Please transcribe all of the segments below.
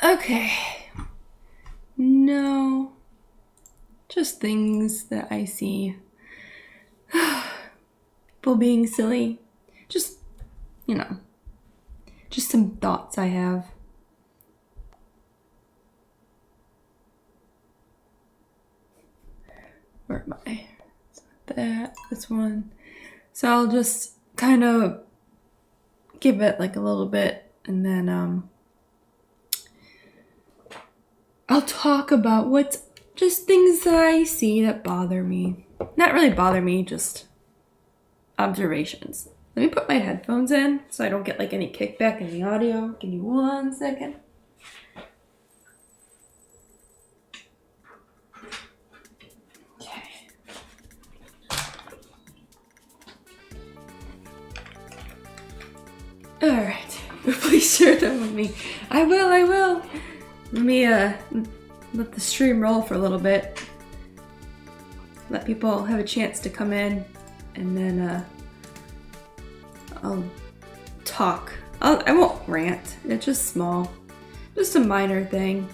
Okay. No. Just things that I see. People being silly. Just, you know, just some thoughts I have. Where am I? It's not that. This one. So I'll just kind of give it like a little bit and then I'll talk about what's just things that I see that bother me. Not really bother me, just observations. Let me put my headphones in so I don't get like any kickback in the audio. Give me 1 second. Okay. Alright. Please share them with me. I will. Let me let the stream roll for a little bit. Let people have a chance to come in and then I'll talk. I won't rant. It's just small. Just a minor thing.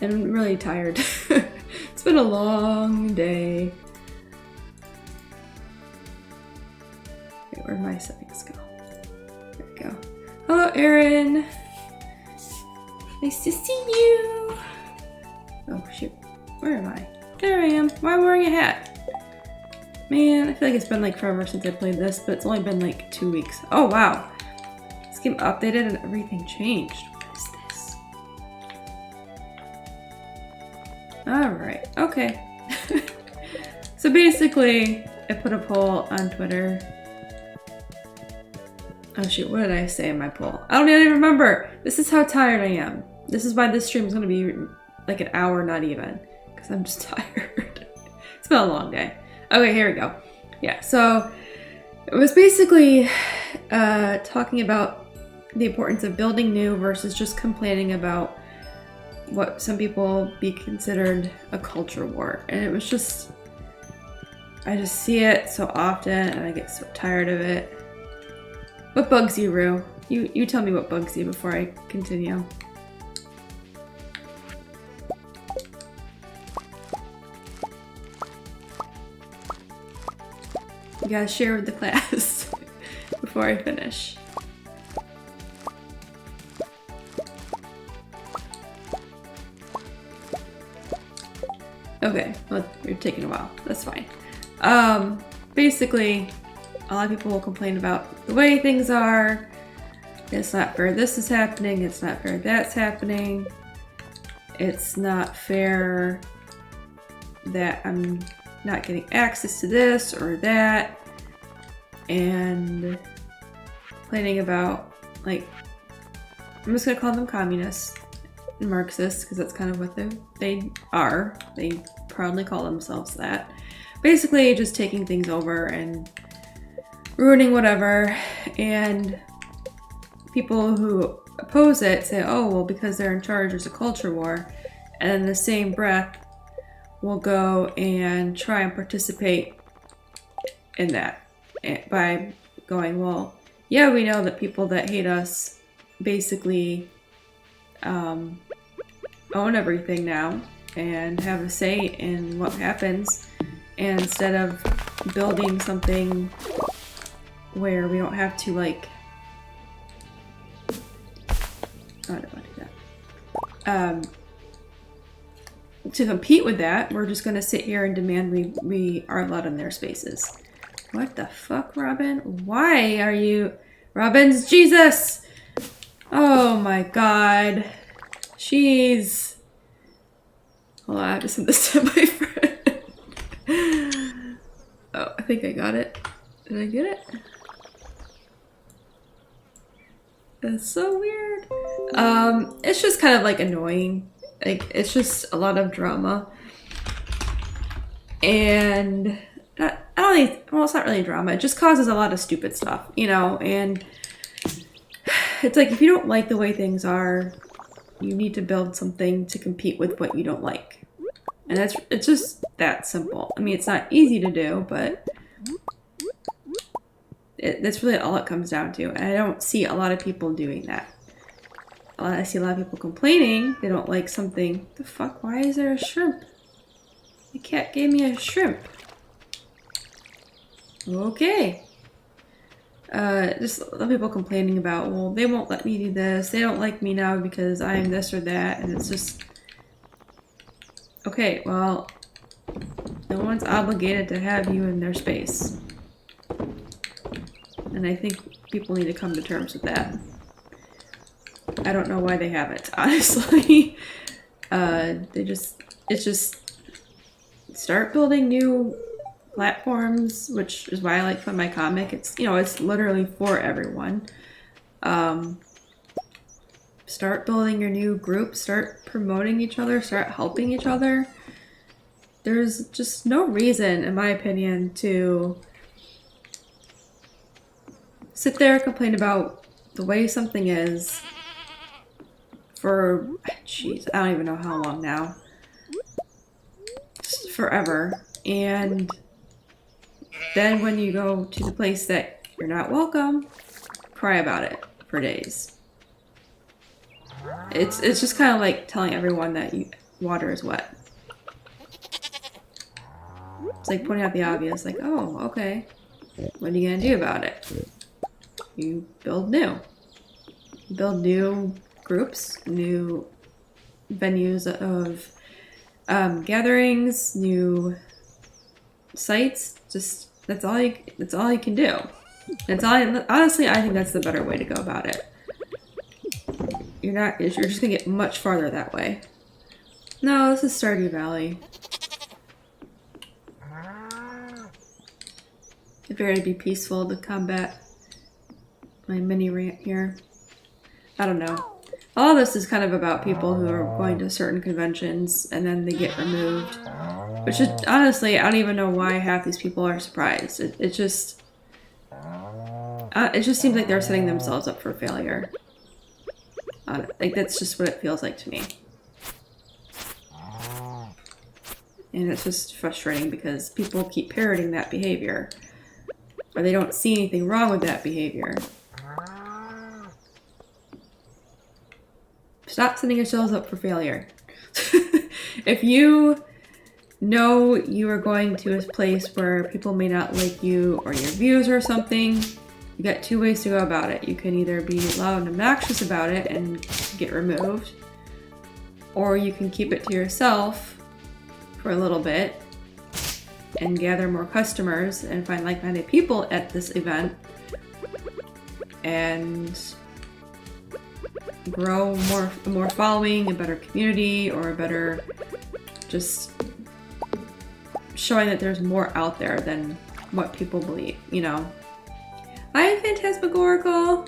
And I'm really tired. It's been a long day. Wait, where'd my settings go? There we go. Hello, Erin. Nice to see you. Oh, shoot. Where am I? There I am. Why am I wearing a hat? Man, I feel like it's been like forever since I played this, but it's only been like 2 weeks. Oh, wow. This game updated and everything changed. What is this? Alright, okay. So basically, I put a poll on Twitter. Oh shoot, what did I say in my poll? I don't even remember! This is how tired I am. This is why this stream is going to be like an hour, not even. Because I'm just tired. It's been a long day. Okay, here we go. Yeah, so it was basically talking about the importance of building new versus just complaining about what some people be considered a culture war. And it was just, I just see it so often and I get so tired of it. What bugs you, Rue? You tell me what bugs you before I continue. You gotta share with the class before I finish. Okay, well, you're taking a while. That's fine. Basically, a lot of people will complain about the way things are. It's not fair this is happening. It's not fair that's happening. It's not fair that I'm not getting access to this or that. And complaining about, like, I'm just gonna call them communists and Marxists because that's kind of what they are. They proudly call themselves that. Basically, just taking things over and ruining whatever, and people who oppose it say, oh, well, because they're in charge, there's a culture war, and in the same breath will go and try and participate in that by going, well, yeah, we know that people that hate us basically own everything now and have a say in what happens, and instead of building something where we don't have to, like, I don't want to do that. To compete with that, we're just gonna sit here and demand we are allowed in their spaces. What the fuck, Robin? Why are you... Robin's Jesus! Oh my god. Jeez. Hold on, I have to send this to my friend. Oh, I think I got it. Did I get it? That's so weird. It's just kind of like annoying. Like, it's just a lot of drama. And I don't think, well, it's not really drama. It just causes a lot of stupid stuff, you know? And it's like, if you don't like the way things are, you need to build something to compete with what you don't like. And it's just that simple. I mean, it's not easy to do, but that's really all it comes down to. And I don't see a lot of people doing that. I see a lot of people complaining they don't like something. The fuck? Why is there a shrimp? The cat gave me a shrimp. Okay. Just a lot of people complaining about, well, they won't let me do this. They don't like me now because I am this or that. And it's just... Okay, well, no one's obligated to have you in their space. And I think people need to come to terms with that. I don't know why they haven't, honestly. It's just start building new platforms, which is why I like Fund My Comic. It's, you know, it's literally for everyone. Start building your new group, start promoting each other, start helping each other. There's just no reason, in my opinion, to sit there and complain about the way something is for, jeez, I don't even know how long now. Just forever. And then when you go to the place that you're not welcome, cry about it for days. It's just kind of like telling everyone that water is wet. It's like pointing out the obvious, like, oh, okay. What are you gonna do about it? You build new. You build new groups, new venues of gatherings, new sites. Just that's all you can do. Honestly, I think that's the better way to go about it. You're just gonna get much farther that way. No, this is Stardew Valley. If you're to be peaceful to combat my mini rant here. I don't know. All of this is kind of about people who are going to certain conventions and then they get removed. Which is, honestly, I don't even know why half these people are surprised. It just seems like they're setting themselves up for failure. Like, that's just what it feels like to me. And it's just frustrating because people keep parroting that behavior. Or they don't see anything wrong with that behavior. Stop setting yourselves up for failure. If you know you are going to a place where people may not like you or your views or something, you got two ways to go about it. You can either be loud and obnoxious about it and get removed, or you can keep it to yourself for a little bit and gather more customers and find like-minded people at this event and grow more following, a better community, or a better just showing that there's more out there than what people believe, you know. Hi, Phantasmagorical!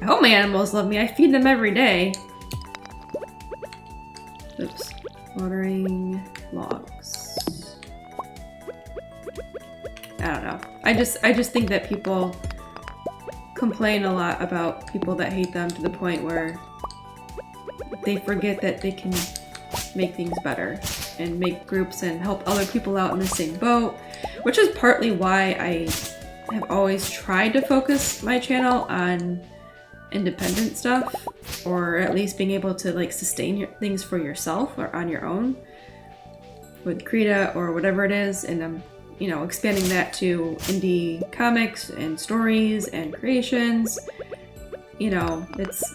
I hope my animals love me. I feed them every day. Oops. Watering logs. I don't know. I just think that people complain a lot about people that hate them to the point where they forget that they can make things better and make groups and help other people out in the same boat, which is partly why I have always tried to focus my channel on independent stuff, or at least being able to like sustain things for yourself or on your own with Krita or whatever it is, and I'm you know, expanding that to indie comics and stories and creations. You know,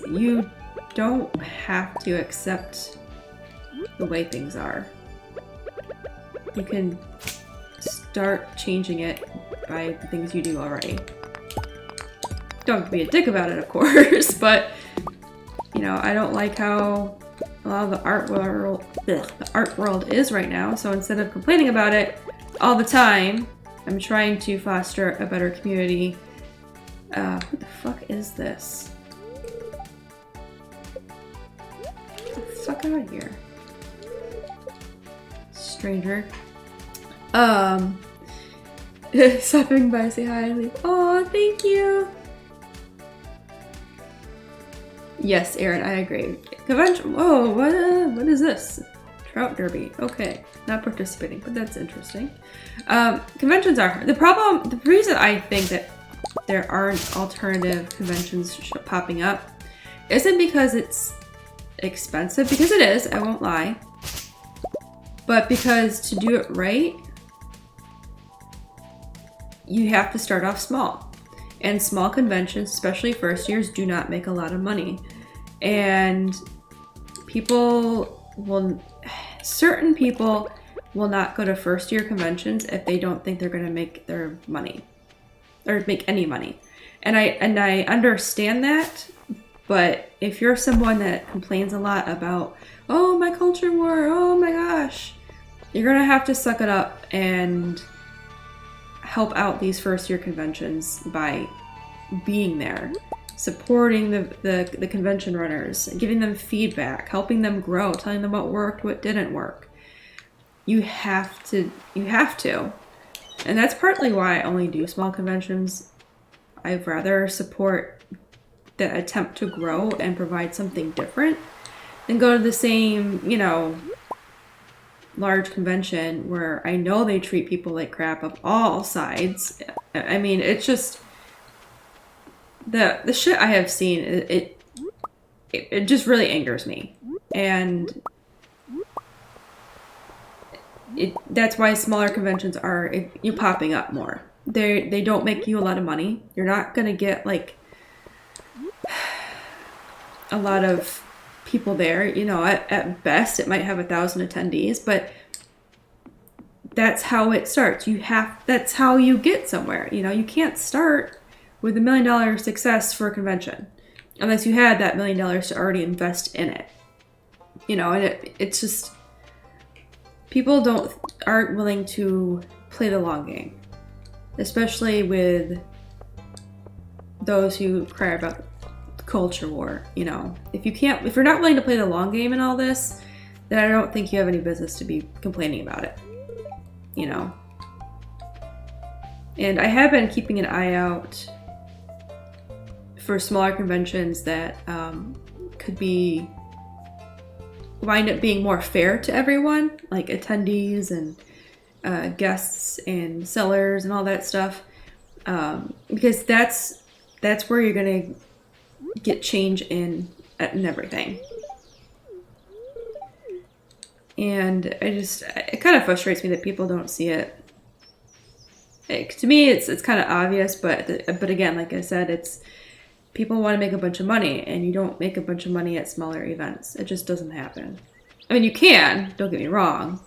you don't have to accept the way things are. You can start changing it by the things you do already. Don't have to be a dick about it, of course, but you know, I don't like how a lot of the art world is right now, so instead of complaining about it all the time, I'm trying to foster a better community. What the fuck is this? Get the fuck out of here. Stranger. Stopping by to say hi and leave. Oh, thank you! Yes, Aaron, I agree. Convention. Whoa, what is this? Trout Derby. Okay, not participating, but that's interesting. Conventions are hard. The reason I think that there aren't alternative conventions popping up isn't because it's expensive, because it is, I won't lie, but because to do it right, you have to start off small. And small conventions, especially first years, do not make a lot of money. And certain people will not go to first year conventions if they don't think they're going to make their money or make any money. And I understand that, but if you're someone that complains a lot about, oh, my culture war, oh my gosh, you're going to have to suck it up and help out these first year conventions by being there, supporting the convention runners, giving them feedback, helping them grow, telling them what worked, what didn't work. You have to. And that's partly why I only do small conventions. I'd rather support the attempt to grow and provide something different than go to the same, large convention where I know they treat people like crap of all sides. I mean, it's just the shit I have seen. It just really angers me, and that's why smaller conventions are you popping up more. They don't make you a lot of money. You're not gonna get like a lot of people there. At best it might have 1,000 attendees, but that's how it starts. That's how you get somewhere. You can't start with $1 million success for a convention unless you had that $1 million to already invest in it. And it's just people aren't willing to play the long game, especially with those who cry about culture war. If you're not willing to play the long game in all this, then I don't think you have any business to be complaining about it. And I have been keeping an eye out for smaller conventions that could wind up being more fair to everyone, like attendees and guests and sellers and all that stuff, because that's where you're gonna get change in everything. And it kind of frustrates me that people don't see it. To me, it's kind of obvious, but again, like I said, it's people want to make a bunch of money, and you don't make a bunch of money at smaller events. It just doesn't happen. I mean, you can, don't get me wrong,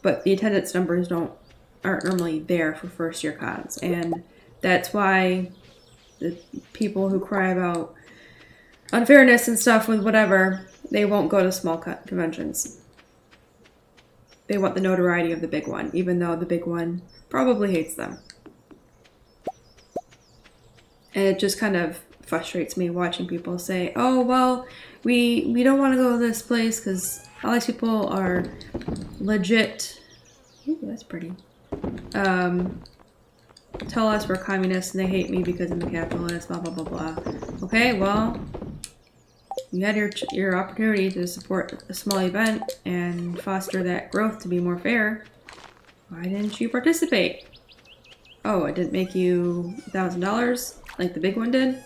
but the attendance numbers aren't normally there for first year cons, and that's why the people who cry about unfairness and stuff with whatever, they won't go to small conventions. They want the notoriety of the big one, even though the big one probably hates them. And it just kind of frustrates me watching people say, oh, well, we don't want to go to this place because all these people are legit. Ooh, that's pretty. Tell us we're communists and they hate me because I'm a capitalist, blah, blah, blah, blah. Okay, well, you had your opportunity to support a small event and foster that growth to be more fair. Why didn't you participate? Oh, it didn't make you $1,000 like the big one did?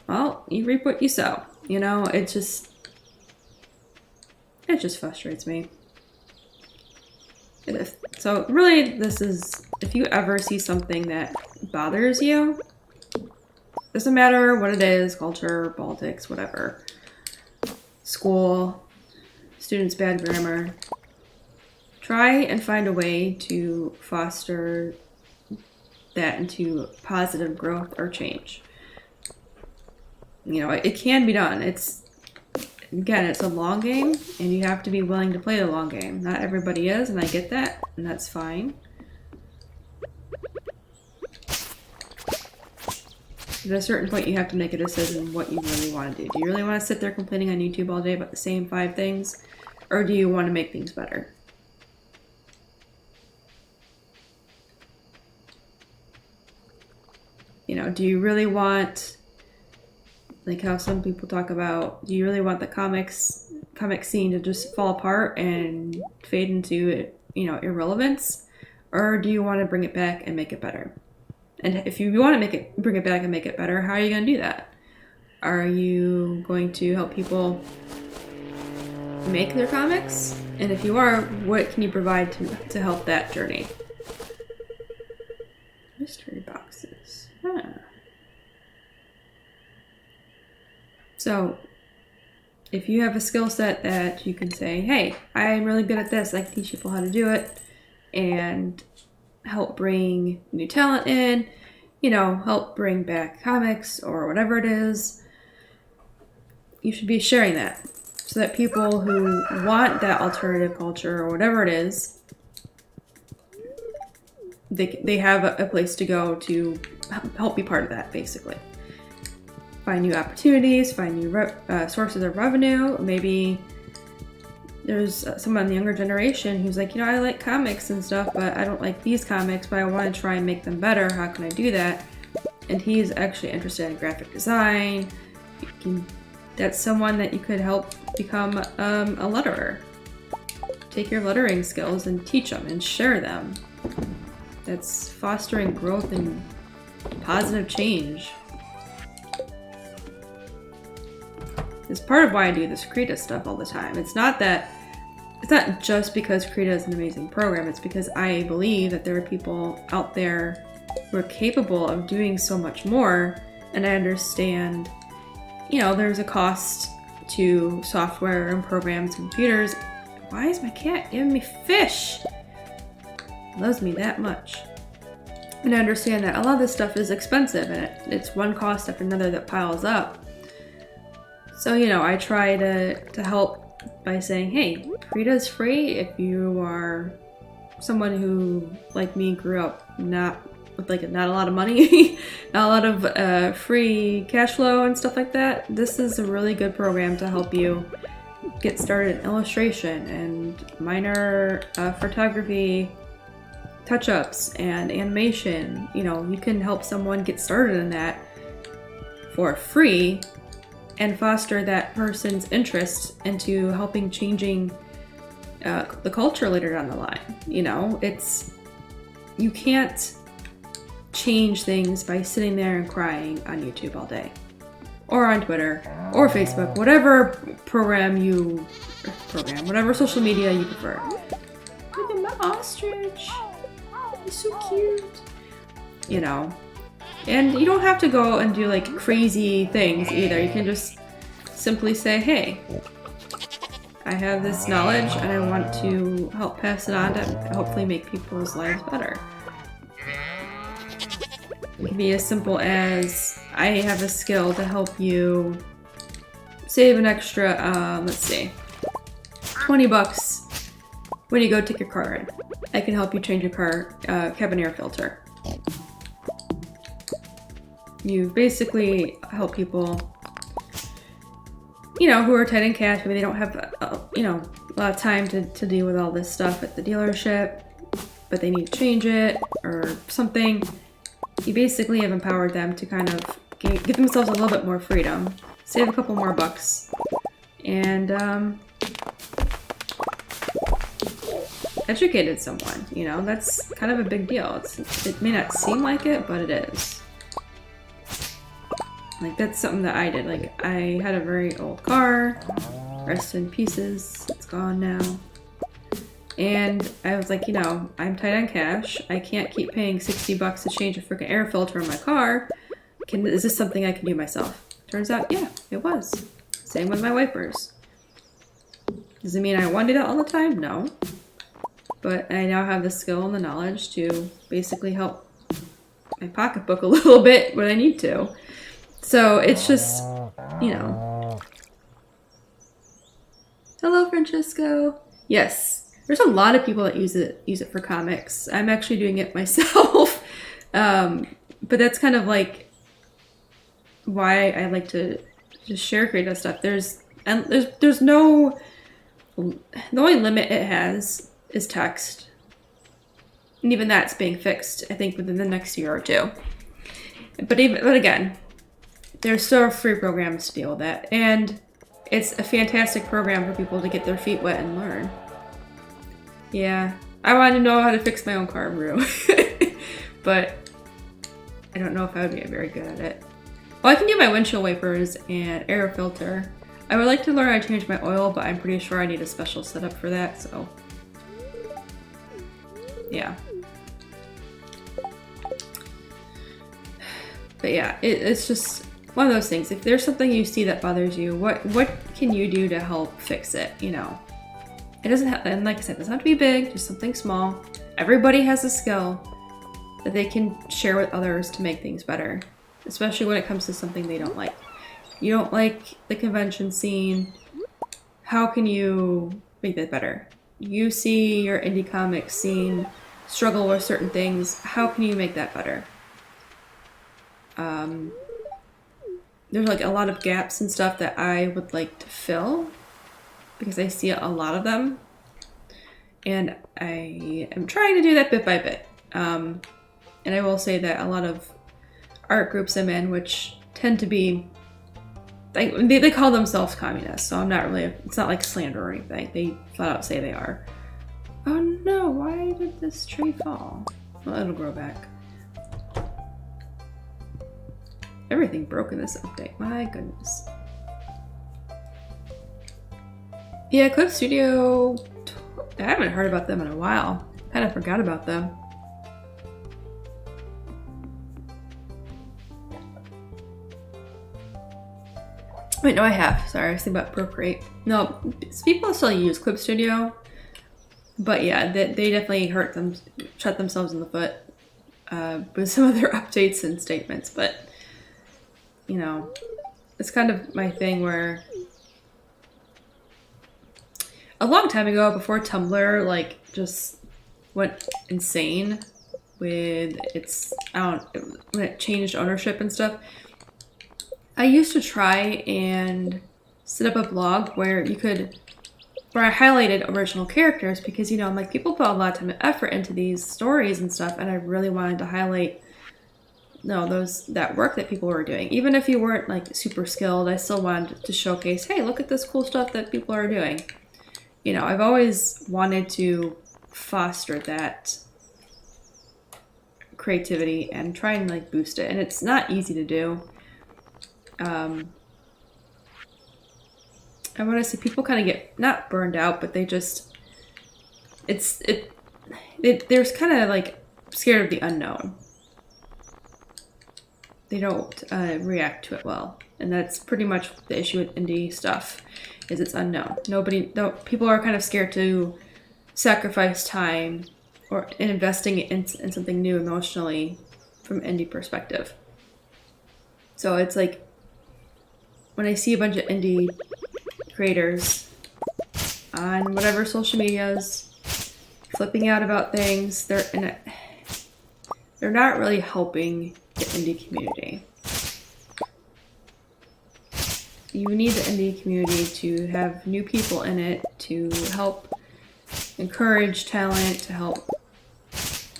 Well, you reap what you sow. It just frustrates me. So really, if you ever see something that bothers you, doesn't matter what it is, culture, politics, whatever, school, students' bad grammar, try and find a way to foster that into positive growth or change. It can be done. It's a long game, and you have to be willing to play the long game. Not everybody is, and I get that, and that's fine. At a certain point, you have to make a decision what you really want to do. Do you really want to sit there complaining on YouTube all day about the same 5 things? Or do you want to make things better? Do you really want, like how some people talk about, do you really want the comic comic scene to just fall apart and fade into, you know, irrelevance? Or do you want to bring it back and make it better? And if you want to bring it back and make it better, how are you going to do that? Are you going to help people make their comics? And if you are, what can you provide to help that journey? Mystery boxes. Huh. So, if you have a skill set that you can say, hey, I'm really good at this, I can teach people how to do it, and help bring new talent in, you know, help bring back comics or whatever it is, you should be sharing that so that people who want that alternative culture or whatever it is, they have a place to go to help be part of that, basically. Find new opportunities, find new sources of revenue. Maybe there's someone in the younger generation who's like, you know, I like comics and stuff, but I don't like these comics, but I want to try and make them better. How can I do that? And he's actually interested in graphic design. That's someone that you could help become a letterer. Take your lettering skills and teach them and share them. That's fostering growth and positive change. It's part of why I do this Krita stuff all the time. It's not just because Krita is an amazing program. It's because I believe that there are people out there who are capable of doing so much more. And I understand, you know, there's a cost to software and programs and computers. Why is my cat giving me fish? Loves me that much. And I understand that a lot of this stuff is expensive and it's one cost after another that piles up. So, you know, I try to help by saying, hey, Krita's free if you are someone who, like me, grew up not a lot of money, not a lot of free cash flow and stuff like that. This is a really good program to help you get started in illustration and minor photography touch-ups and animation. You know, you can help someone get started in that for free and foster that person's interest into helping changing the culture later down the line. You know, you can't change things by sitting there and crying on YouTube all day, or on Twitter, or Facebook, whatever whatever social media you prefer. Look at my ostrich. He's so cute. You know, and you don't have to go and do like crazy things either. You can just simply say, hey, I have this knowledge and I want to help pass it on to hopefully make people's lives better. It can be as simple as, I have a skill to help you save an extra, let's see, 20 bucks when you go take your car in. I can help you change your car cabin air filter. You basically help people, you know, who are tight in cash. Maybe they don't have, you know, a lot of time to deal with all this stuff at the dealership, but they need to change it or something. You basically have empowered them to kind of give themselves a little bit more freedom, save a couple more bucks, and educated someone. You know, that's kind of a big deal. It may not seem like it, but it is. Like, that's something that I did. Like, I had a very old car, rest in pieces, it's gone now. And I was like, you know, I'm tight on cash. I can't keep paying 60 bucks to change a freaking air filter in my car. Is this something I can do myself? Turns out, yeah, it was. Same with my wipers. Does it mean I want to do that all the time? No. But I now have the skill and the knowledge to basically help my pocketbook a little bit when I need to. So it's just, you know. Hello, Francisco. Yes. There's a lot of people that use it for comics. I'm actually doing it myself. But that's kind of like why I like to just share creative stuff. There's no, the only limit it has is text. And even that's being fixed, I think, within the next year or two. But again, there's still free programs to deal with that. And it's a fantastic program for people to get their feet wet and learn. Yeah, I want to know how to fix my own car brew, but I don't know if I would be very good at it. Well, I can do my windshield wipers and air filter. I would like to learn how to change my oil, but I'm pretty sure I need a special setup for that, so yeah. But yeah, it's just one of those things. If there's something you see that bothers you, what can you do to help fix it, you know? It doesn't have, and like I said, it doesn't have to be big, just something small. Everybody has a skill that they can share with others to make things better, especially when it comes to something they don't like. You don't like the convention scene. How can you make that better? You see your indie comics scene struggle with certain things. How can you make that better? There's like a lot of gaps and stuff that I would like to fill because I see a lot of them, and I am trying to do that bit by bit. And I will say that a lot of art groups I'm in, which tend to be, they call themselves communists, so I'm not really, it's not like slander or anything. They flat out say they are. Oh no, why did this tree fall? Well, it'll grow back. Everything broke in this update, my goodness. Yeah, Clip Studio, I haven't heard about them in a while. Kind of forgot about them. Wait, no, I have. Sorry, I was thinking about Procreate. No, people still use Clip Studio, but yeah, they definitely shut themselves in the foot with some of their updates and statements. But you know, it's kind of my thing where a long time ago, before Tumblr like just went insane with its, when it changed ownership and stuff, I used to try and set up a blog where I highlighted original characters because, you know, I'm like, people put a lot of time and effort into these stories and stuff, and I really wanted to highlight that work that people were doing. Even if you weren't like super skilled, I still wanted to showcase, hey, look at this cool stuff that people are doing. You know, I've always wanted to foster that creativity and try and like boost it, and it's not easy to do. I want to see people kind of get not burned out, but they just they're kind of like scared of the unknown. They don't react to it well, and that's pretty much the issue with indie stuff. Is it's unknown. People are kind of scared to sacrifice time or investing in something new emotionally from indie perspective. So it's like when I see a bunch of indie creators on whatever social medias flipping out about things, they're not really helping the indie community. You need the indie community to have new people in it, to help encourage talent, to help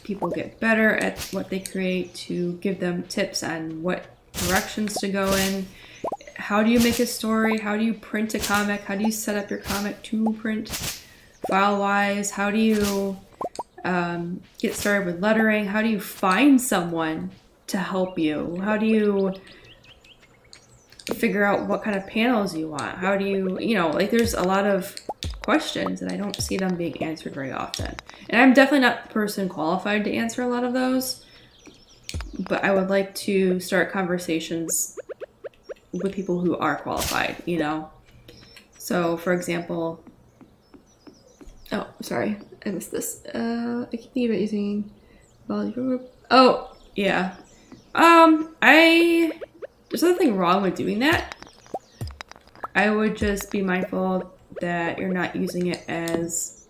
people get better at what they create, to give them tips on what directions to go in. How do you make a story? How do you print a comic? How do you set up your comic to print file-wise? How do you get started with lettering? How do you find someone to help you? How do you figure out what kind of panels you want? How do you, like there's a lot of questions and I don't see them being answered very often. And I'm definitely not the person qualified to answer a lot of those, but I would like to start conversations with people who are qualified, So for example, oh, sorry, I missed this. I keep thinking about using volume. Oh, yeah. There's nothing wrong with doing that. I would just be mindful that you're not using it as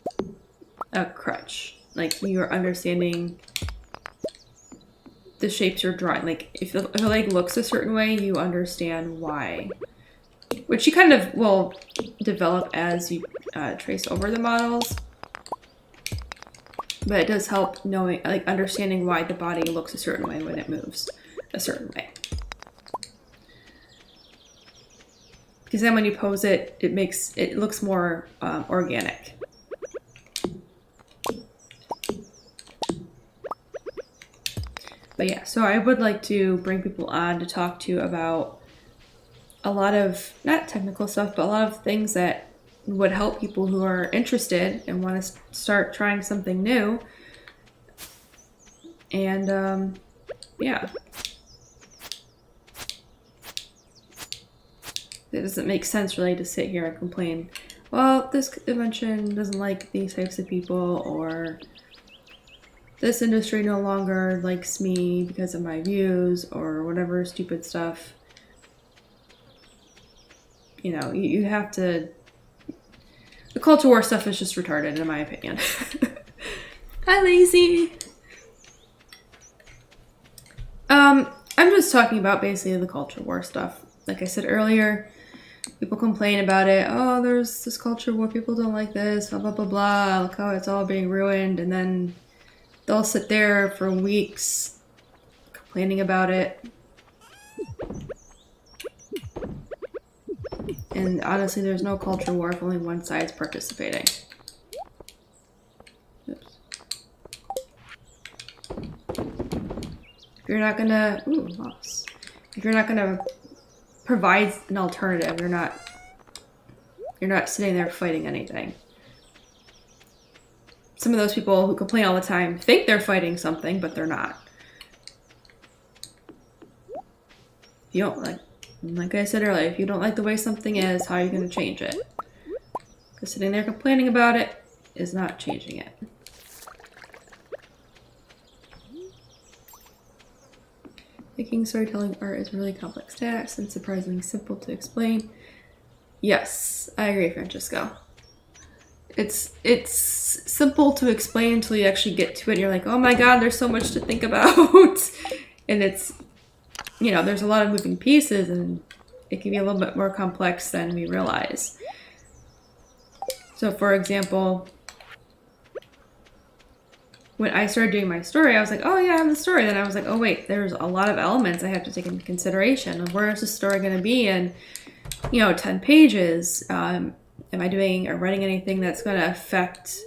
a crutch. Like you're understanding the shapes you're drawing. Like if it like looks a certain way, you understand why. Which you kind of will develop as you trace over the models. But it does help knowing, like understanding why the body looks a certain way when it moves a certain way. because then when you pose it, it looks more organic. But yeah, so I would like to bring people on to talk to about a lot of, not technical stuff, but a lot of things that would help people who are interested and want to start trying something new. And yeah. It doesn't make sense really to sit here and complain, well, this convention doesn't like these types of people, or this industry no longer likes me because of my views, or whatever stupid stuff. You know, you have to... The culture war stuff is just retarded, in my opinion. Hi, Lazy! I'm just talking about basically the culture war stuff. Like I said earlier, people complain about it. Oh, there's this culture war, people don't like this, blah, blah, blah, blah. Look how it's all being ruined. And then they'll sit there for weeks complaining about it. And honestly, there's no culture war if only one side's participating. Oops. If you're not gonna... Ooh, loss. If you're not gonna provide an alternative, you're not sitting there fighting anything. Some of those people who complain all the time think they're fighting something, but they're not. You don't like I said earlier, if you don't like the way something is, how are you going to change it? Because sitting there complaining about it is not changing it. Making storytelling art is really complex task and surprisingly simple to explain. Yes, I agree, Francisco. It's simple to explain until you actually get to it and you're like, oh my god, there's so much to think about. And it's, you know, there's a lot of moving pieces and it can be a little bit more complex than we realize. So for example, when I started doing my story, I was like, oh yeah, I have a story. Then I was like, oh wait, there's a lot of elements I have to take into consideration. Where is the story going to be in, 10 pages? Am I doing or writing anything that's going to affect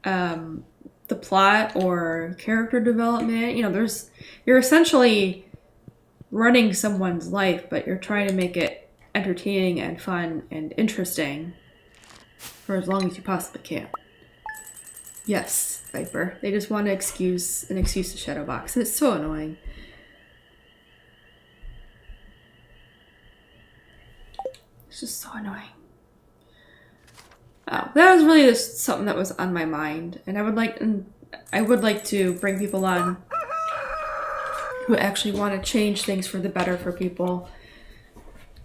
the plot or character development? You're essentially running someone's life, but you're trying to make it entertaining and fun and interesting for as long as you possibly can. Yes, Viper. They just want an excuse to shadow box, and it's so annoying. It's just so annoying. Oh, that was really just something that was on my mind, and I would like to bring people on who actually want to change things for the better for people.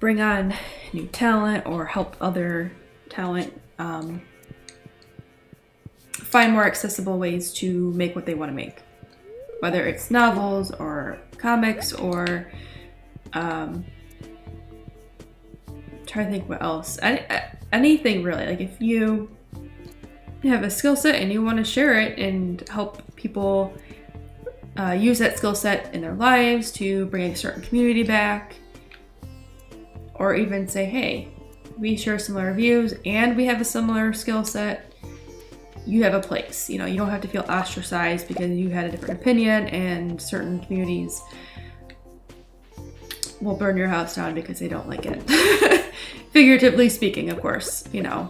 Bring on new talent or help other talent find more accessible ways to make what they want to make. Whether it's novels or comics or trying to think what else. Anything really. Like if you have a skill set and you want to share it and help people use that skill set in their lives to bring a certain community back, or even say, hey, we share similar views and we have a similar skill set, you have a place. You don't have to feel ostracized because you had a different opinion, and certain communities will burn your house down because they don't like it. Figuratively speaking, of course, The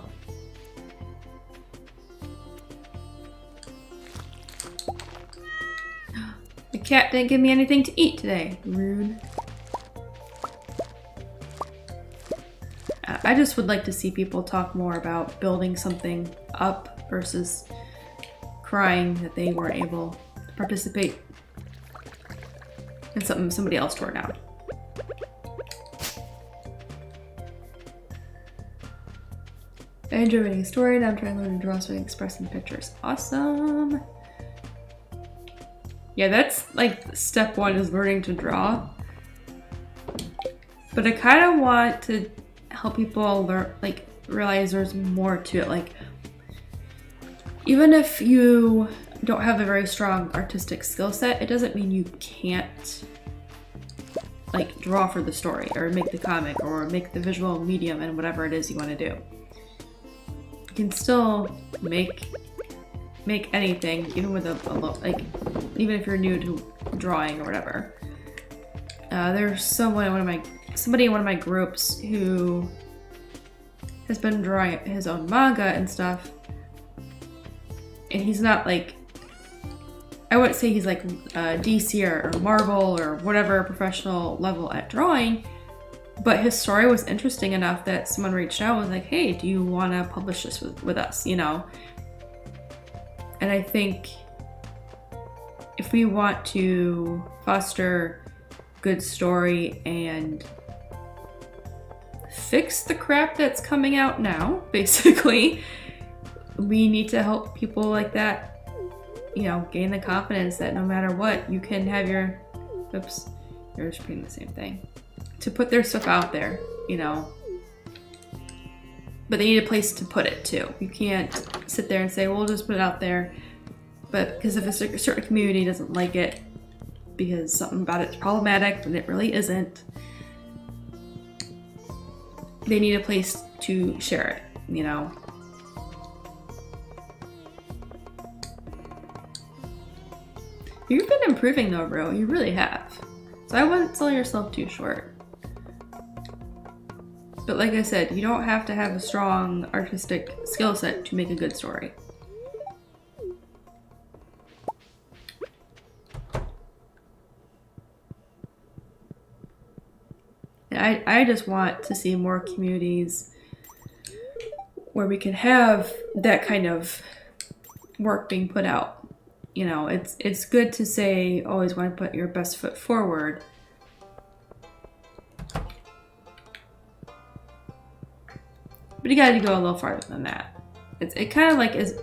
cat didn't give me anything to eat today. Rude. I just would like to see people talk more about building something up versus crying that they weren't able to participate in something somebody else tore down. I enjoy reading a story, now I'm trying to learn to draw so I can express in pictures. Awesome! Yeah, that's like step one, is learning to draw. But I kind of want to help people learn, realize there's more to it. Like, even if you don't have a very strong artistic skill set, it doesn't mean you can't like draw for the story or make the comic or make the visual medium and whatever it is you want to do. You can still make anything, even with like even if you're new to drawing or whatever. There's somebody in one of my groups who has been drawing his own manga and stuff, and he's not like, I wouldn't say he's like DC or Marvel or whatever professional level at drawing, but his story was interesting enough that someone reached out and was like, hey, do you want to publish this with us, you know? And I think if we want to foster good story and fix the crap that's coming out now, basically, we need to help people like that, you know, gain the confidence that no matter what, you can have your, oops, you're just repeating the same thing, to put their stuff out there, you know. But they need a place to put it too. You can't sit there and say, well, we'll just put it out there. But because if a certain community doesn't like it because something about it's problematic, then it really isn't, they need a place to share it, you know. You've been improving though, bro. You really have. So I wouldn't sell yourself too short. But like I said, you don't have to have a strong artistic skill set to make a good story. I just want to see more communities where we can have that kind of work being put out. You know, it's good to say always want to put your best foot forward. But you gotta go a little farther than that. It kind of like is.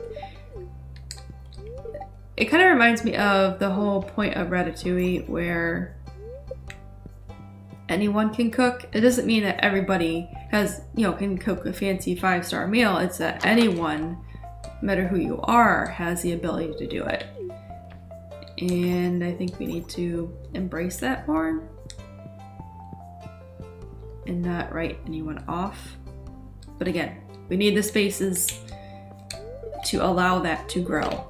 It kind of reminds me of the whole point of Ratatouille, where anyone can cook. It doesn't mean that everybody has, you know, can cook a fancy 5-star meal. It's that anyone, no matter who you are, has the ability to do it. And I think we need to embrace that more and not write anyone off. But again, we need the spaces to allow that to grow.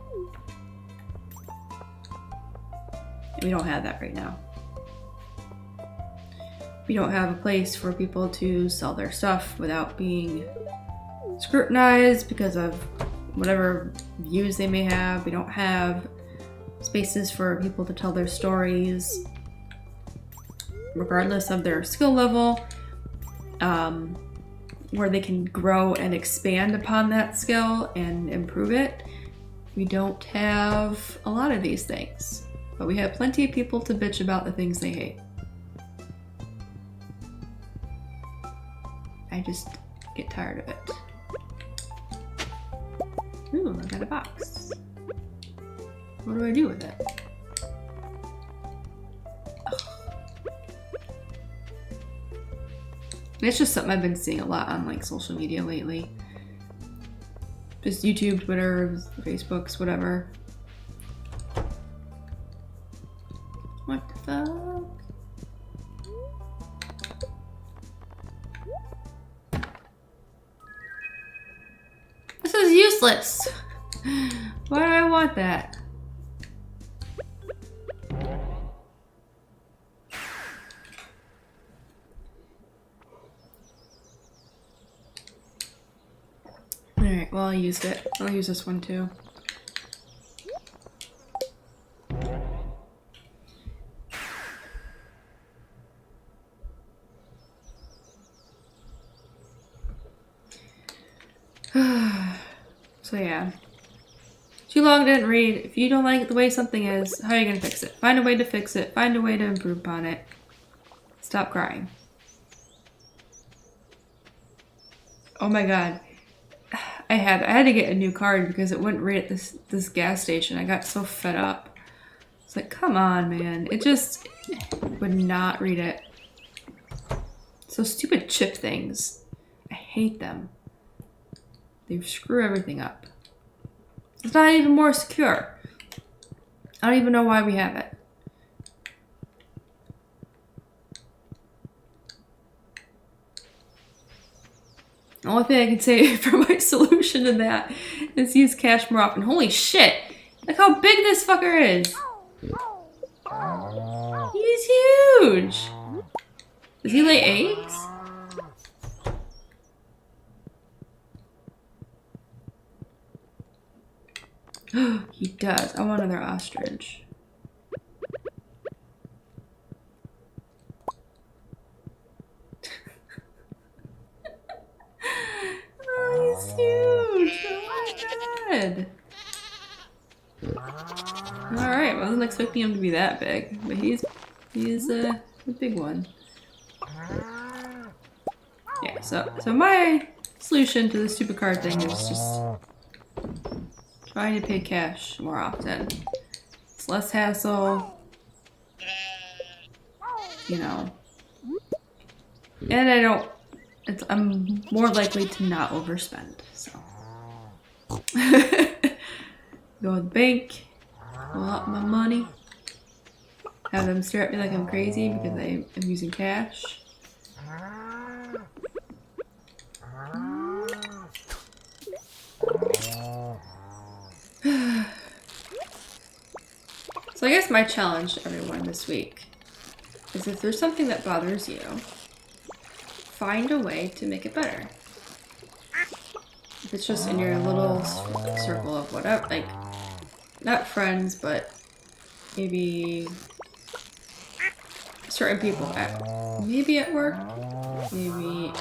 We don't have that right now. We don't have a place for people to sell their stuff without being scrutinized because of whatever views they may have. We don't have spaces for people to tell their stories regardless of their skill level, where they can grow and expand upon that skill and improve it. We don't have a lot of these things, but we have plenty of people to bitch about the things they hate. I just get tired of it. Ooh, I got a box. What do I do with it? It's just something I've been seeing a lot on like social media lately. Just YouTube, Twitter, Facebooks, whatever. What the fuck? This is useless. Why do I want that? Alright, well, I used it. I'll use this one too. So yeah. Too long, didn't read. If you don't like the way something is, how are you gonna fix it? Find a way to fix it. Find a way to improve upon it. Stop crying. Oh my god. I had to get a new card because it wouldn't read at this gas station. I got so fed up. It's like, come on, man. It just would not read it. So stupid chip things. I hate them. They screw everything up. It's not even more secure. I don't even know why we have it. The only thing I can say for my solution to that is use cash more often. Holy shit! Look how big this fucker is! He's huge! Does he lay eggs? He does. I want another ostrich. Oh, he's huge! Oh my god! Alright, wasn't expecting him to be that big, but he's a big one. Yeah, so my solution to the stupid card thing is just trying to pay cash more often. It's less hassle, you know. And I don't, I'm more likely to not overspend, so. Go to the bank, pull out my money, have them stare at me like I'm crazy because I am using cash. So I guess my challenge to everyone this week is if there's something that bothers you, find a way to make it better. If it's just in your little circle of whatever, like, not friends, but maybe certain people maybe at work, maybe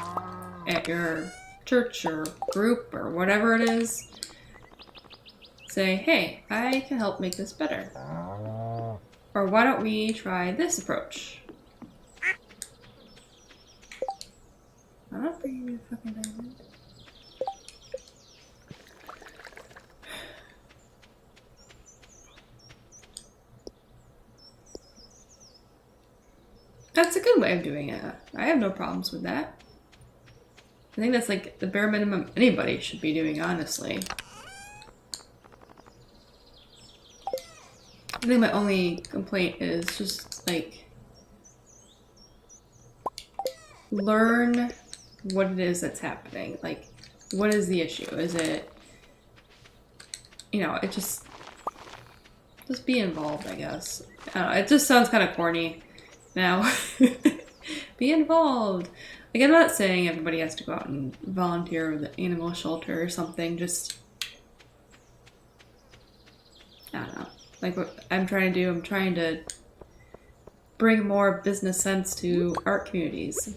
at your church or group or whatever it is. Say, hey, I can help make this better. Or why don't we try this approach? I'm not bringing you a fucking diamond. That's a good way of doing it. I have no problems with that. I think that's like the bare minimum anybody should be doing, honestly. I think my only complaint is just like learn what it is that's happening. Like, what is the issue? Is it, you know, it just be involved, I guess. I don't know, it just sounds kind of corny now. Be involved. Like, I'm not saying everybody has to go out and volunteer with the animal shelter or something. Just, I don't know. Like what I'm trying to do, I'm trying to bring more business sense to art communities.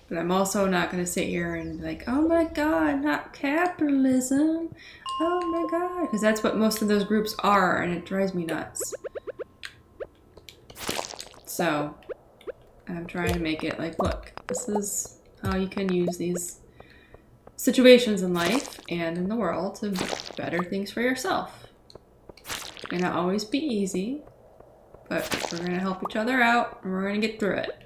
But I'm also not going to sit here and be like, oh my god, not capitalism. Oh my god. Because that's what most of those groups are, and it drives me nuts. So, I'm trying to make it like, look, this is how you can use these situations in life and in the world to better things for yourself. It may not always be easy, but we're going to help each other out and we're going to get through it.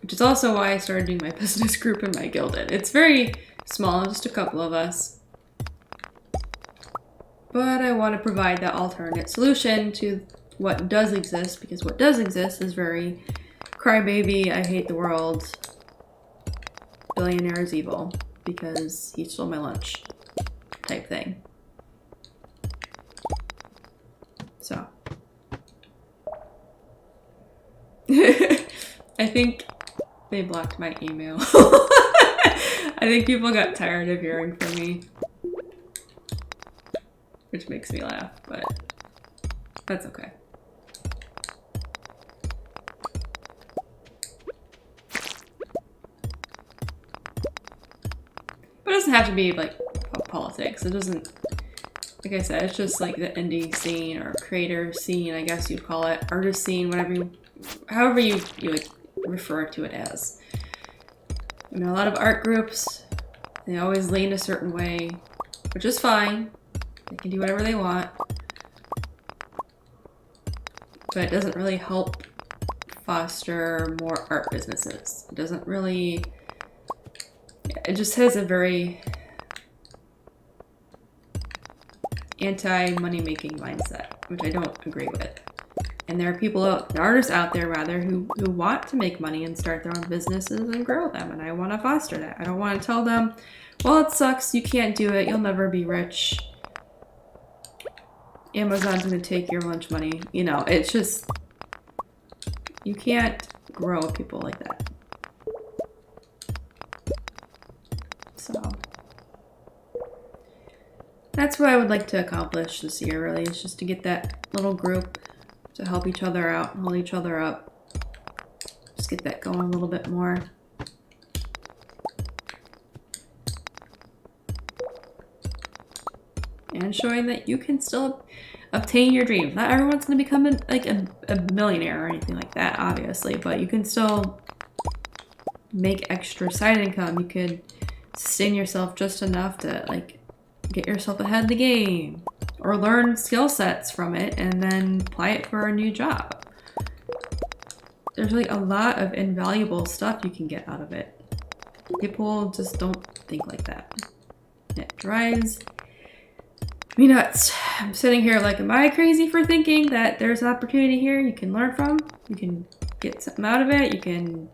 Which is also why I started doing my business group in my Gilded. It's very small, just a couple of us. But I want to provide that alternate solution to what does exist, because what does exist is very crybaby, I hate the world, billionaire is evil because he stole my lunch type thing. So. I think they blocked my email. I think people got tired of hearing from me. Which makes me laugh, but that's okay. But it doesn't have to be like politics. It doesn't, like I said, it's just like the indie scene or creator scene, I guess you'd call it, artist scene, whatever you, however you like refer to it as. I mean, a lot of art groups, they always lean a certain way, which is fine. They can do whatever they want. But it doesn't really help foster more art businesses. It doesn't really, it just has a very anti-money making mindset, which I don't agree with. And there are people, artists out there rather, who want to make money and start their own businesses and grow them. And I want to foster that. I don't want to tell them, well, it sucks, you can't do it, you'll never be rich. Amazon's going to take your lunch money. You know, it's just, you can't grow people like that. So that's what I would like to accomplish this year, really, is just to get that little group to help each other out, hold each other up. Just get that going a little bit more. And showing that you can still obtain your dreams. Not everyone's going to become a millionaire or anything like that, obviously, but you can still make extra side income. You could sustain yourself just enough to like get yourself ahead of the game, or learn skill sets from it and then apply it for a new job. There's like a lot of invaluable stuff you can get out of it. People just don't think like that. It drives me nuts. I'm sitting here like, am I crazy for thinking that there's an opportunity here you can learn from? You can get something out of it. You can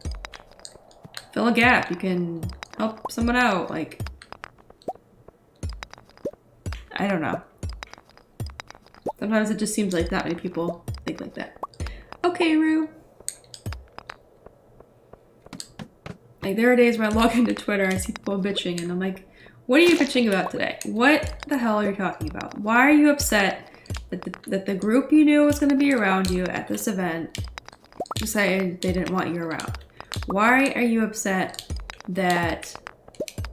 fill a gap. You can help someone out. Like, I don't know. Sometimes it just seems like not many people think like that. Okay, Rue. Like, there are days where I log into Twitter and I see people bitching and I'm like, what are you bitching about today? What the hell are you talking about? Why are you upset that the group you knew was going to be around you at this event decided they didn't want you around? Why are you upset that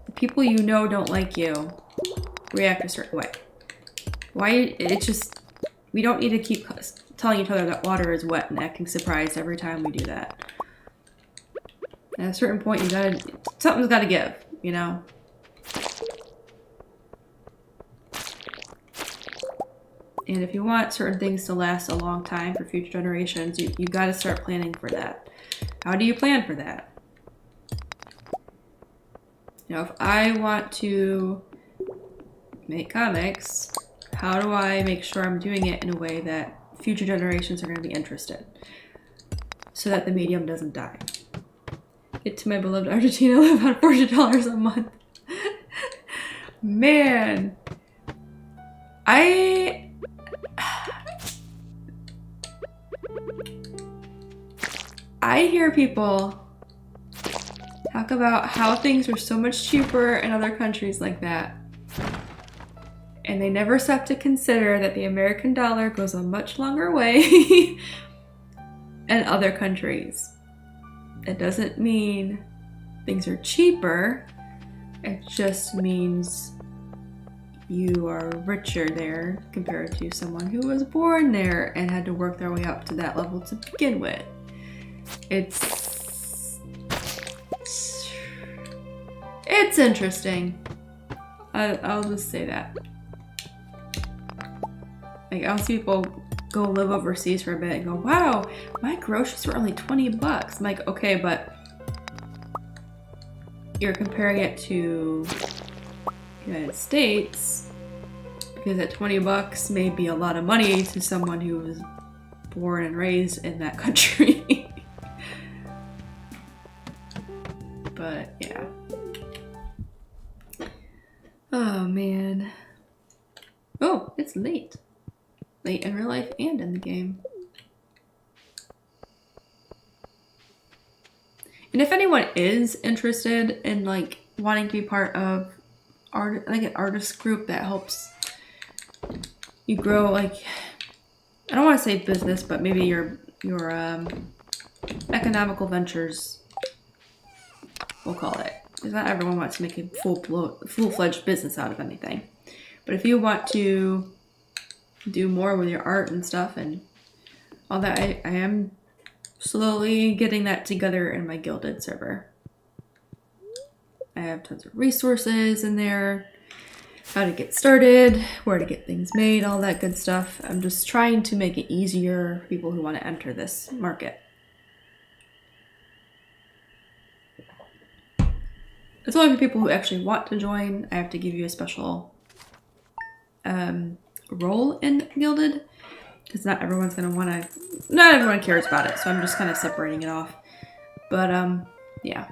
the people you know don't like you react a certain way? Why? It's just, we don't need to keep telling each other that water is wet and acting surprised every time we do that. At a certain point, something's gotta give, you know? And if you want certain things to last a long time for future generations, you gotta start planning for that. How do you plan for that? You know, if I want to make comics, how do I make sure I'm doing it in a way that future generations are going to be interested, so that the medium doesn't die? Get to my beloved Argentina, live on $40 a month. Man, I hear people talk about how things are so much cheaper in other countries like that. And they never stop to consider that the American dollar goes a much longer way in other countries. It doesn't mean things are cheaper. It just means you are richer there compared to someone who was born there and had to work their way up to that level to begin with. It's interesting. I'll just say that. Like, I'll see people go live overseas for a bit and go, wow, my groceries were only $20. I'm like, okay, but you're comparing it to the United States, because at $20 may be a lot of money to someone who was born and raised in that country. But yeah. Oh man. Oh, it's late. Late in real life and in the game. And if anyone is interested in like wanting to be part of an artist group that helps you grow, like, I don't want to say business, but maybe your economical ventures, we'll call it. Because not everyone wants to make a full-fledged business out of anything. But if you want to do more with your art and stuff and all that, I am slowly getting that together in my Gilded server. I have tons of resources in there, how to get started, where to get things made, all that good stuff. I'm just trying to make it easier for people who want to enter this market. It's only for people who actually want to join. I have to give you a special role in Gilded. Because not everyone's gonna wanna, not everyone cares about it, so I'm just kind of separating it off. But, yeah.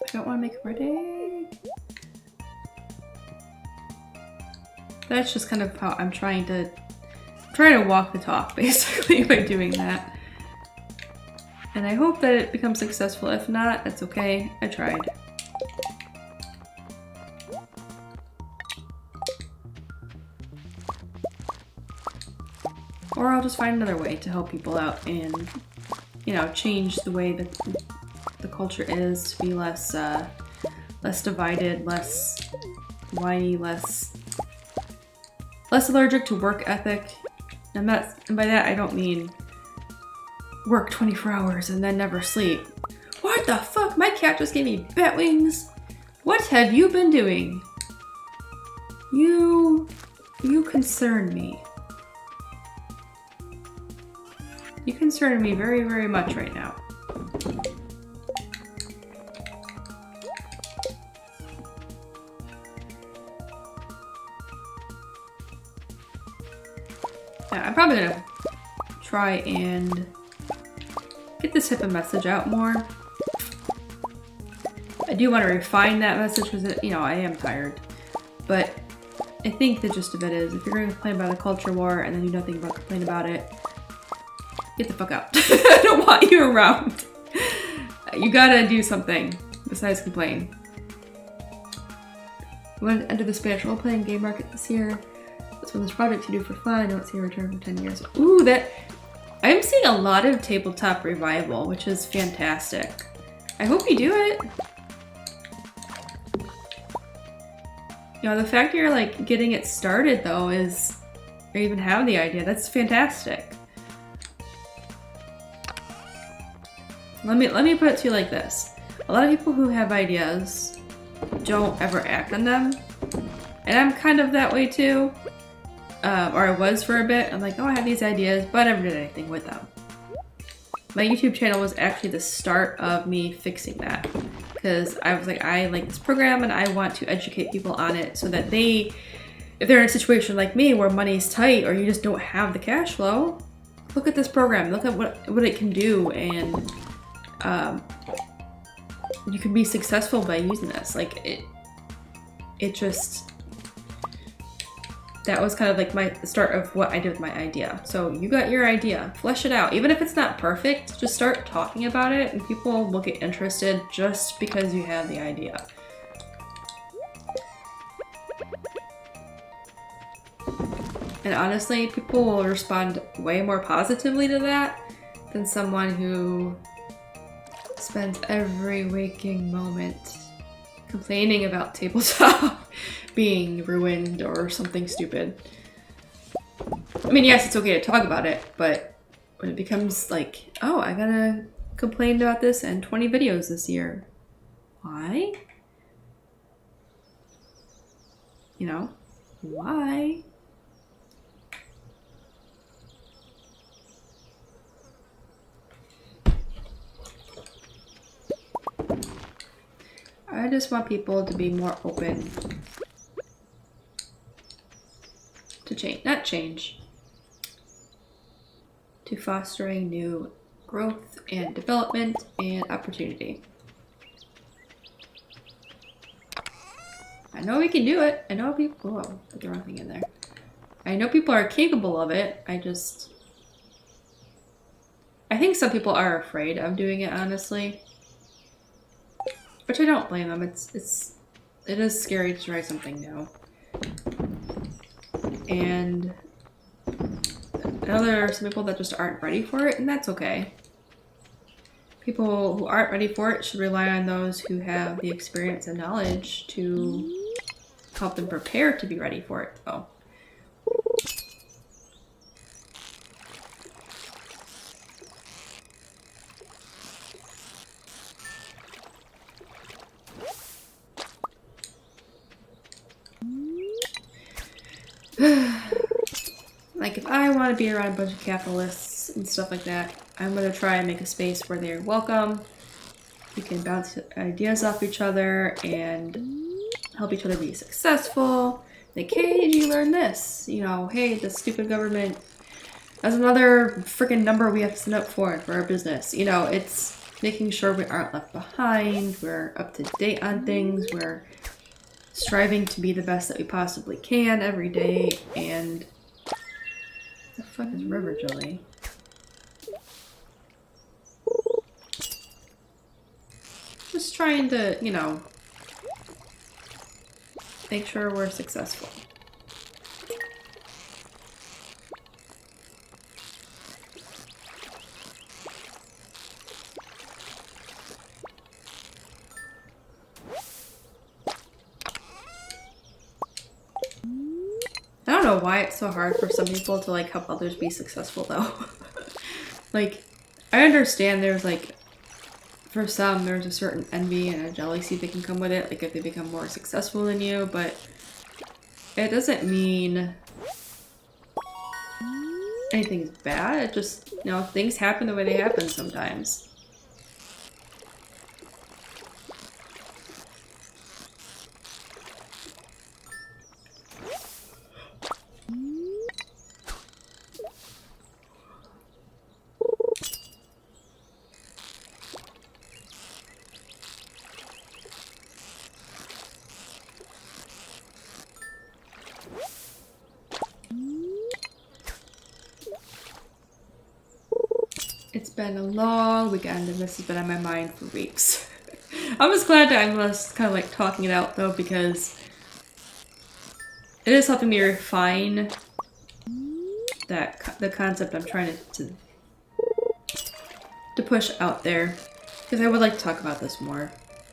I don't want to make it pretty. That's just kind of how I'm trying to walk the talk, basically, by doing that. And I hope that it becomes successful. If not, that's okay. I tried. Or I'll just find another way to help people out and, you know, change the way that the culture is to be less, less divided, less whiny, less allergic to work ethic. And by that I don't mean work 24 hours and then never sleep. What the fuck? My cat just gave me bat wings. What have you been doing? You concern me. You concern me very, very much right now. Yeah, I'm probably gonna try and get this HIPAA message out more. I do want to refine that message because, you know, I am tired. But I think the gist of it is, if you're going to complain about a culture war and then do nothing but complain about it, get the fuck out. I don't want you around. You gotta do something besides complain. We want to enter the Spanish role-playing game market this year. That's one of those projects you do for fun. I don't see a return for 10 years. Ooh, that... I'm seeing a lot of tabletop revival, which is fantastic. I hope you do it. You know, the fact you're like getting it started though is, or even have the idea, that's fantastic. Let me put it to you like this. A lot of people who have ideas don't ever act on them. And I'm kind of that way too. Or I was for a bit. I'm like, oh, I have these ideas, but I never did anything with them. My YouTube channel was actually the start of me fixing that. Because I was like, I like this program and I want to educate people on it so that they, if they're in a situation like me where money's tight or you just don't have the cash flow, look at this program, look at what it can do, and you can be successful by using this. Like it just, that was kind of like the start of what I did with my idea. So you got your idea, flesh it out. Even if it's not perfect, just start talking about it and people will get interested just because you have the idea. And honestly, people will respond way more positively to that than someone who spends every waking moment complaining about tabletop being ruined or something stupid. I mean, yes, it's okay to talk about it, but when it becomes like, oh, I gotta complain about this and 20 videos this year. Why? You know, why? I just want people to be more open to change, not change, to fostering new growth and development and opportunity. I know we can do it. I know people, oh, put the wrong thing in there. I know people are capable of it. I think some people are afraid of doing it, honestly. Which I don't blame them. It is scary to try something new. And I know there are some people that just aren't ready for it, and that's okay. People who aren't ready for it should rely on those who have the experience and knowledge to help them prepare to be ready for it, though. Like, if I want to be around a bunch of capitalists and stuff like that, I'm going to try and make a space where they're welcome. We can bounce ideas off each other and help each other be successful. Like, hey, did you learn this? You know, hey, the stupid government has another freaking number we have to sign up for our business. You know, it's making sure we aren't left behind, we're up to date on things, we're striving to be the best that we possibly can every day, and what the fuck is river jelly? Just trying to, you know, make sure we're successful. I don't know why it's so hard for some people to like help others be successful though. Like, I understand there's like, for some there's a certain envy and a jealousy that can come with it, like if they become more successful than you, but it doesn't mean anything's bad. It just, you know, things happen the way they happen sometimes. It's been a long weekend and this has been on my mind for weeks. I'm just glad that I'm just kind of like talking it out though, because it is helping me refine the concept I'm trying to push out there, because I would like to talk about this more,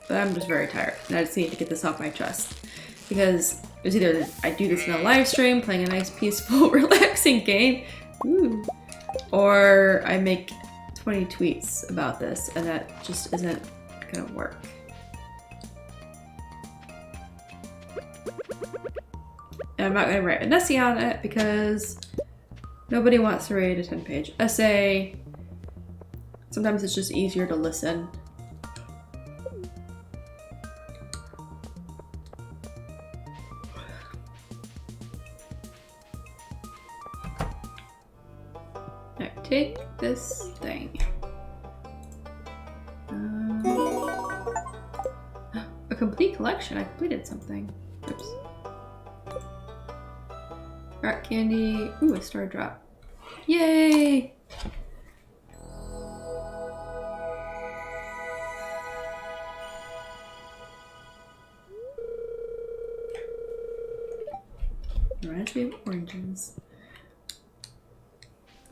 but I'm just very tired and I just need to get this off my chest, because it's either I do this in a live stream playing a nice peaceful relaxing game, or I make 20 tweets about this, and that just isn't gonna work. And I'm not gonna write an essay on it because nobody wants to read a 10-page essay. Sometimes it's just easier to listen. Alright, take this thing. A complete collection. I completed something. Oops. Art candy. Ooh, a star drop. Yay! Reminds me of oranges.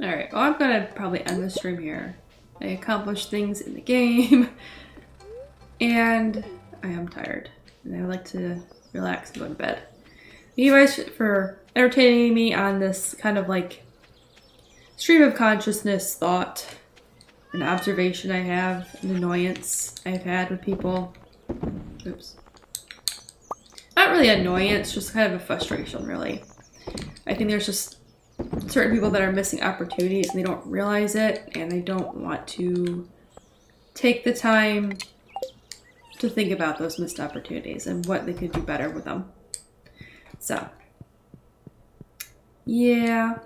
Alright, well I'm gonna probably end the stream here. I accomplished things in the game, and I am tired, and I would like to relax and go to bed. Thank you guys for entertaining me on this kind of like stream of consciousness thought, an observation I have, an annoyance I've had with people. Oops. Not really annoyance, just kind of a frustration, really. I think there's just certain people that are missing opportunities and they don't realize it, and they don't want to take the time to think about those missed opportunities and what they could do better with them. So, yeah.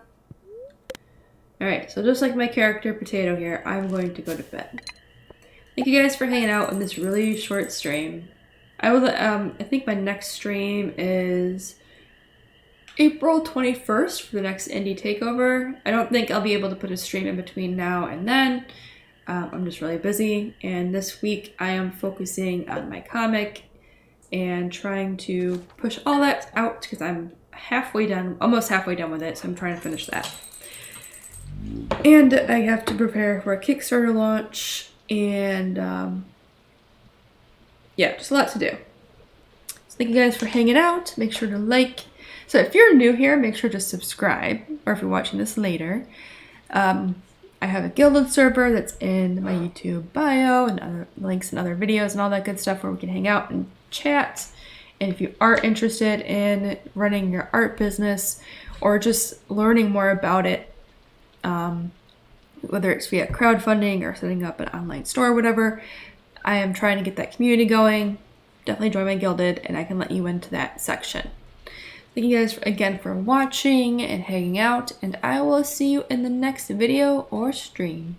Alright, so just like my character Potato here, I'm going to go to bed. Thank you guys for hanging out on this really short stream. I think my next stream is April 21st for the next indie takeover. I don't think I'll be able to put a stream in between now and then. I'm just really busy, and this week I am focusing on my comic and trying to push all that out because I'm halfway done, almost halfway done with it, so I'm trying to finish that. And I have to prepare for a Kickstarter launch, and yeah, just a lot to do. So thank you guys for hanging out. Make sure to like. So if you're new here, make sure to subscribe, or if you're watching this later. I have a Guilded server that's in my YouTube bio and other links and other videos and all that good stuff where we can hang out and chat. And if you are interested in running your art business or just learning more about it, whether it's via crowdfunding or setting up an online store or whatever, I am trying to get that community going. Definitely join my Guilded and I can let you into that section. Thank you guys again for watching and hanging out, and I will see you in the next video or stream.